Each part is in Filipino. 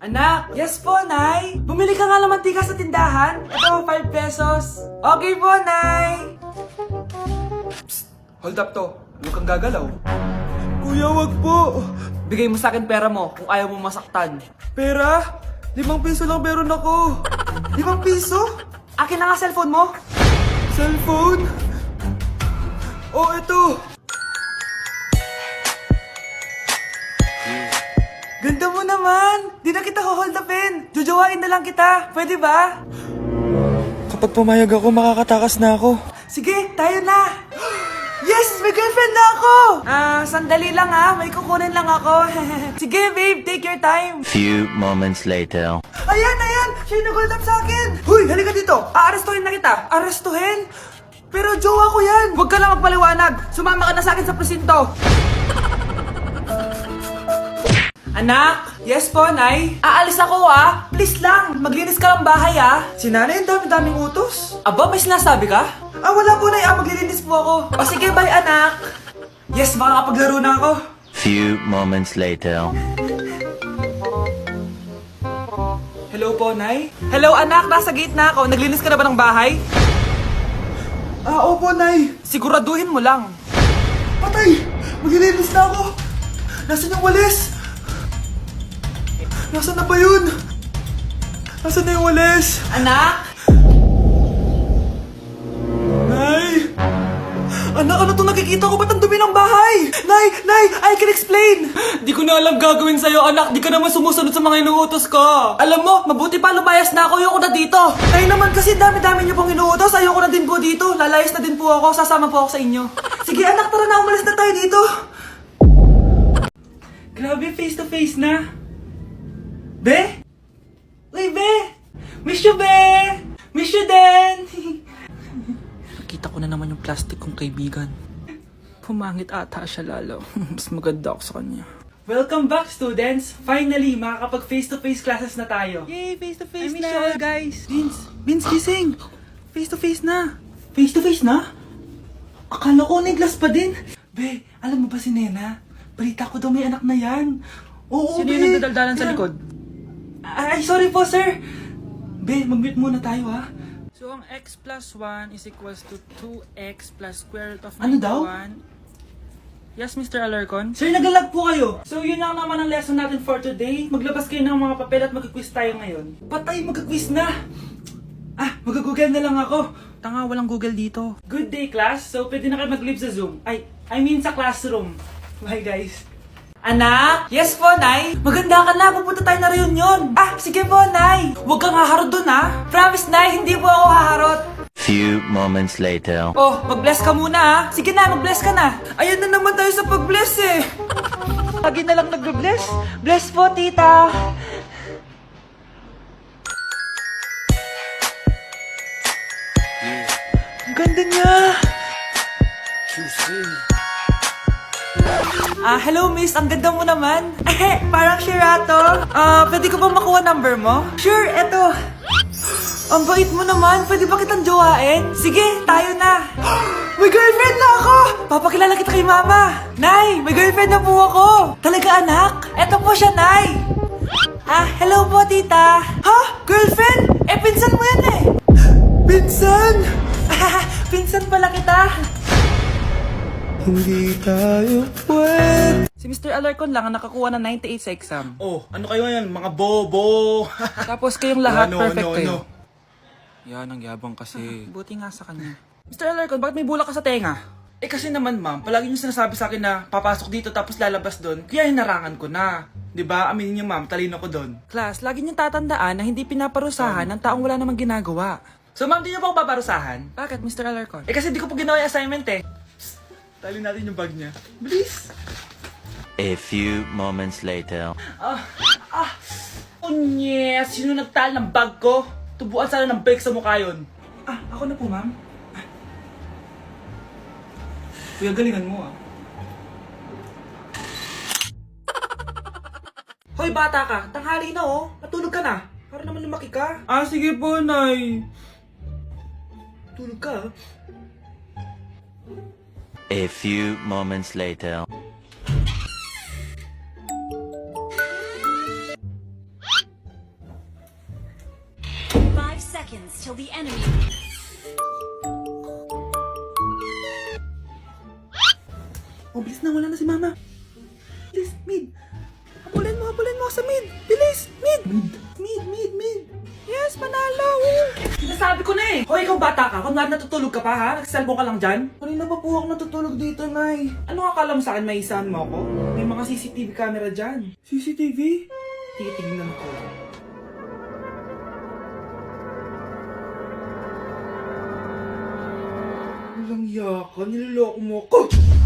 Anak! Yes po, Nay! Bumili ka nga ng mantika sa tindahan. Ito, 5 pesos. Okay po, Nay! Psst! Hold up to. Huwag kang gagalaw. Kuya, wag po. Bigay mo sa akin pera mo kung ayaw mo masaktan. Pera? 5 piso lang meron ako. 5 piso? Akin na nga cellphone mo. Cellphone? Oh, ito. Ganda mo naman! Di na kita hold upin! Jujuwain na lang kita! Pwede ba? Kapag pumayag ako, makakatakas na ako. Sige, tayo na! Yes! May girlfriend na ako! Sandali lang May kukunin lang ako. Sige, babe, take your time. Few moments later. Ayan! Siya yung nag-hold up sa akin! Huy, halika dito! Aarestuhin na kita! Arestuhin? Pero jowa ko yan! Huwag ka lang magpaliwanag! Sumama ka na sa akin sa presinto! Anak! Yes po, Nay? Aalis ako, Please lang, maglinis ka ng bahay, Si Nanay, ang dami-daming utos. Aba, may sinasabi ka? Wala po, Nay. Maglilinis po ako. O sige, bye, anak. Yes, makakapaglaro na ako. Few moments later. Hello po, Nay? Hello, anak. Nasa gate na ako. Naglinis ka na ba ng bahay? Opo, Nay. Siguraduhin mo lang. Patay! Maglilinis na ako. Nasaan yung walis? Nasaan na ba yun? Nasaan na yung walis? Anak? Nay! Anak, ano itong nakikita ko? Ba't ang dumi ng bahay? Nay! I can explain! Di ko na alam gagawin sa'yo, anak. Di ka naman sumusunod sa mga inuutos ko. Alam mo, mabuti pa lumayas na ako. Ayoko na dito. Ay naman kasi dami-dami niyo pong inuutos. Ayoko na din po dito. Lalayas na din po ako. Sasama po ako sa inyo. Sige, anak, tara na. Umalis na tayo dito. Grabe, face to face na. Be? Uy, Be! Miss you, Be! Miss you din! Nakita ko na naman yung plastic kong kaibigan. Pumangit ata siya lalo. Mas maganda ako sa kanya. Welcome back, students! Finally, makakapag face-to-face classes na tayo. Yay! Face-to-face na! I miss you all, guys! Vince, gising! Face-to-face na! Face-to-face na? Akala ko neglas pa din. Be, alam mo ba si Nena? Balita ko daw may anak na yan. Oo, Sino Be! yung nagdadaldalan sa likod? Ay, sorry po, sir. Be, mag-mute muna tayo, So, ang x plus 1 is equals to 2x plus square root of Ano daw? 91. Yes, Mr. Alarcon? Sir, nagalag po kayo. So, yun lang naman ang lesson natin for today. Maglabas kayo ng mga papel at mag-quiz tayo ngayon. Patay, mag-quiz na. Mag-google na lang ako. Tanga, walang Google dito. Good day, class. So, pwede na kayo mag-leave sa Zoom. I mean sa classroom. Bye, guys. Anak? Yes po, Nay? Maganda ka na. Pupunta tayo na reunion. Sige po, Nay. Huwag kang haharot dun, Promise, Nay, hindi po ako haharot. Few moments later. Oh, mag-bless ka muna, Sige na, mag-bless ka na. Ayan na naman tayo sa pag-bless, Lagi na lang nag-bless. Bless po, tita. Ang ganda niya. Hello, miss. Ang ganda mo naman. Parang Shirato. Pwede ko ba makuha number mo? Sure, eto. Ang bait mo naman. Pwede ba kitang jowain? Sige, tayo na. May girlfriend na ako! Papakilala kita kay mama. Nay, may girlfriend na po ako. Talaga, anak? Eto po siya, Nay. Hello po, tita. Ha? Girlfriend? Pinsan mo yan Pinsan? Pinsan pala kita. Hindi tayo pwede. Si Mr. Alarcon lang ang nakakuha ng 98 sa exam. Oh, ano kayo yan? Mga bobo! Tapos kayong lahat Ano, perfect ano, kayo. Yan, ang yabang kasi. Buti nga sa kanya. Mr. Alarcon, bakit may bulak ka sa tenga? Kasi naman ma'am, palagi niyo sinasabi sa akin na papasok dito tapos lalabas doon, kaya hinarangan ko na. 'Di ba? Aminin niyo ma'am, talino ko doon. Class, lagi niyong tatandaan na hindi pinaparusahan ng taong wala namang ginagawa. So ma'am, di niyo pa ako paparusahan? Bakit, Mr. Alarcon? Kasi di ko po ginawa yung assignment Psst, tali natin yung bag niya. Bilis! A few moments later. Unyes! Sino nagtal ng bag ko? Tubuan sana ng bag sa mukha yun. Ako na po, ma'am. Kuya, galingan mo, Hoy, bata ka. Tanghali na, Matulog ka na. Para naman lumaki ka. Sige po, Nay. Tulog ka, A few moments later. seconds till the enemy. Oh, bilis na, wala na si Mama. Bilis, mid. Habulin mo ako sa mid. Bilis, mid. Mid. Yes, manalo. Sinasabi ko na eh. Hoy, ikaw bata ka. Kung natutulog ka pa ha? Nagsisalbo ka lang dyan? Kanina pa po ako natutulog dito, Nay. Ano akala mo sa akin, may isahan mo ako? May mga CCTV camera dyan. CCTV? Titignan ko. Walang yaka, niloloko mo ako.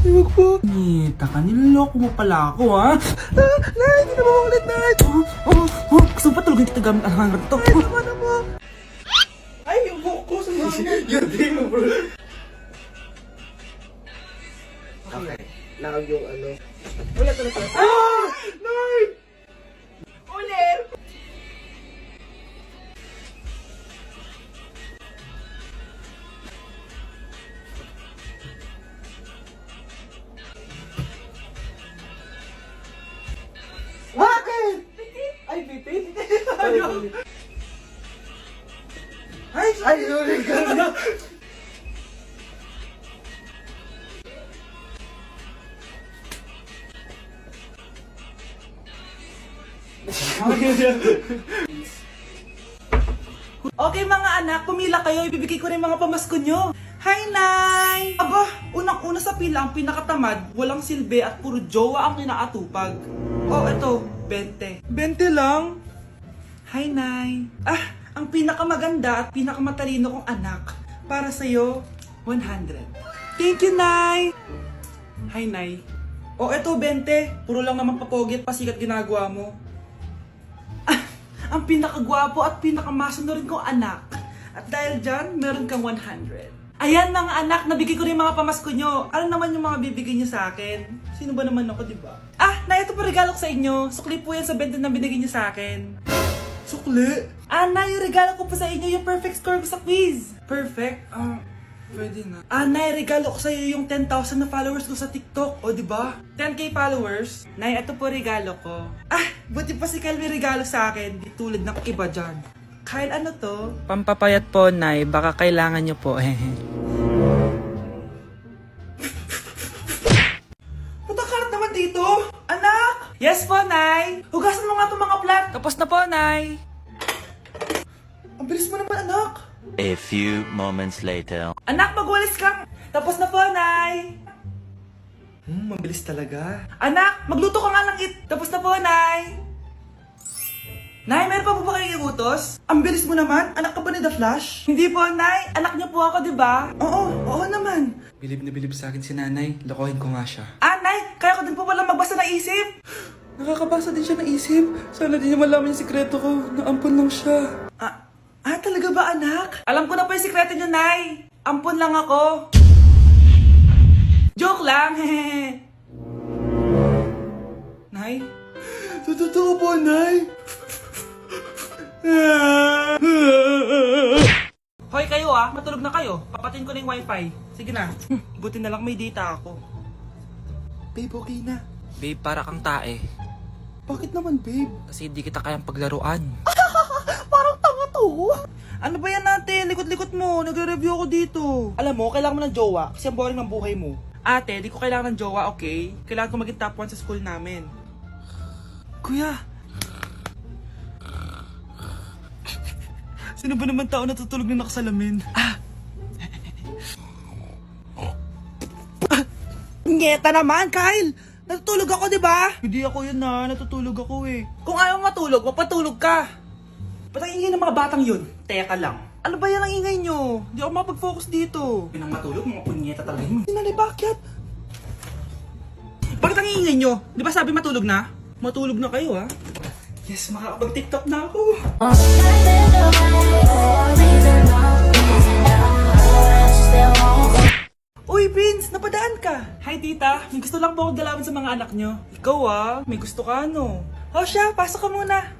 Huwag po. Nita ka, niloloko mo pala ako, ha? Nay, hindi na maulit, Nay. Gusto mo pa tulogin kita gamit ang hangar to? Ay, tama na mo. Ay, yung buhok ko sa mga. Yun, di mo, bro. Okay. Nakag yung ano. Ulit. Ah! Nay! Ulit! Bakit? Ay, bipin? Ay, sorry ka na. Okay mga anak, pumila kayo. Ibibigay ko rin mga pamasko nyo. Hi, Nay! Aba, unang-una sa pila ang pinakatamad, walang silbi at puro jowa ang kinaatupag. Oh, eto, 20. 20 lang? Hi, Nay. Ah, ang pinakamaganda at pinakamatalino kong anak. Para sa'yo, 100. Thank you, Nay! Hi, Nay. Oh, eto, 20. Puro lang naman papogi at pasikat ginagawa mo. Ah, ang pinakagwapo at pinakamasino rin kong anak. At dahil dyan, meron kang 100. Ayan mga anak, nabigay ko rin mga pamasko nyo. Ano naman yung mga bibigay nyo sa akin? Sino ba naman ako, di ba? Ah, na ito po regalo ko sa inyo. Sukli po yan sa 20 na binigay nyo sa akin. Sukli? Ah, na yung regalo ko po sa inyo yung perfect score ko sa quiz. Perfect? Ah, pwede na. Ah, na yung regalo ko sa iyo yung 10,000 na followers ko sa TikTok. O, di ba? 10k followers. Nay, ito po regalo ko. Ah, buti pa si Kyle may regalo sa akin. Di tulad ng iba dyan. Kyle, ano to? Pampapayat po, Nay. Baka kailangan nyo po. Patakarat naman dito! Anak! Yes po, Nay! Hugasan mo nga itong mga plat! Tapos na po, Nay. Ang bilis mo naman, anak! A few moments later. Anak, magwalis kang! Tapos na po, Nay! Mabilis talaga. Anak, magluto ka nga ng Tapos na po, Nay! Nay, meron pa po ba kayong iutos? Ang bilis mo naman! Anak ka ba ni The Flash? Hindi po, Nay! Anak niyo po ako, di ba? Oo naman! Bilib na bilib sa akin si nanay. Lokohin ko nga siya. Ah, Nay! Kaya ko din po pala magbasa ng isip! Nakakabasa din siya ng isip. Sana din niya malaman yung sikreto ko. Naampon lang siya. Talaga ba, anak? Alam ko na po yung sikreto niyo, Nay! Ampon lang ako! Joke lang, hehe! Nay? Totoo po, Nay! Hoy kayo matulog na kayo. Papatin ko na yung wifi. Sige na. Buti na lang may data ako. Babe, okay na. Babe, para kang tae. Bakit naman, babe? Kasi hindi kita kayang paglaruan. Parang tanga to. Ano ba yan natin? Likot-likot mo. Nagre-review ako dito. Alam mo, kailangan mo ng jowa kasi ang boring ng buhay mo. Ate, di ko kailangan ng jowa, okay? Kailangan ko maging top 1 sa school namin. Kuya! Sino ba naman tao natutulog na nakasalamin? Ngeta naman, Kyle! Natutulog ako, di ba? Hindi ako yun natutulog ako eh. Kung ayaw matulog, mapatulog ka! Ba't ang ingay ng mga batang yun? Teka lang. Ano ba yan ang ingay nyo? Hindi ako makapag-focus dito. Yun ang matulog, mga punyeta talaga yun. Sinali, bakit? Bakit ang ingay nyo? Di ba sabi matulog na? Matulog na kayo, ha? Yes, makakapag-TikTok na ako. Uy, Prince! Napadaan ka! Hi, tita! May gusto lang po akong dalawin sa mga anak nyo. Ikaw may gusto ka O siya, pasok ka muna.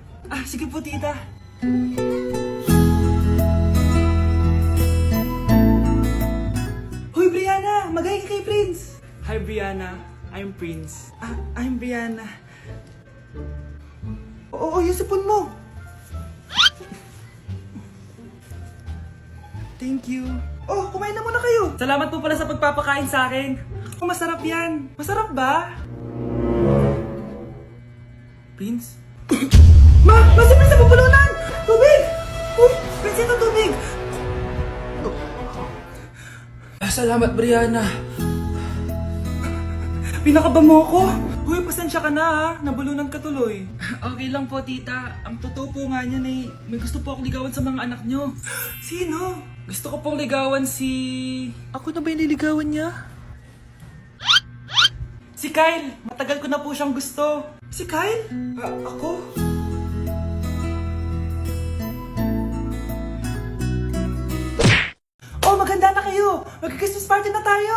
Sige po, tita. Hoy, Brianna! Mag-hi ka kay Prince! Hi, Brianna. I'm Prince. I'm Brianna. Oo, yung sipon mo. Thank you. Oh, kumain na muna kayo. Salamat po pala sa pagpapakain sa akin. Oh, masarap yan. Masarap ba? Prince? Ma! Si Prince na bubulunan! Tubig! Oh, Prince, ito tubig! Salamat, Brianna. Pinakaba mo ako. Uy, pasensya ka na ha. Nabulunan ka tuloy. Okay lang po, tita. Ang totoo po nga niyan eh, may gusto po akong ligawan sa mga anak nyo. Sino? Gusto ko pong ligawan si... Ako na ba yung niligawan niya? Si Kyle. Matagal ko na po siyang gusto. Si Kyle? Ako? Oh, maganda na kayo. Mag-Christmas party na tayo.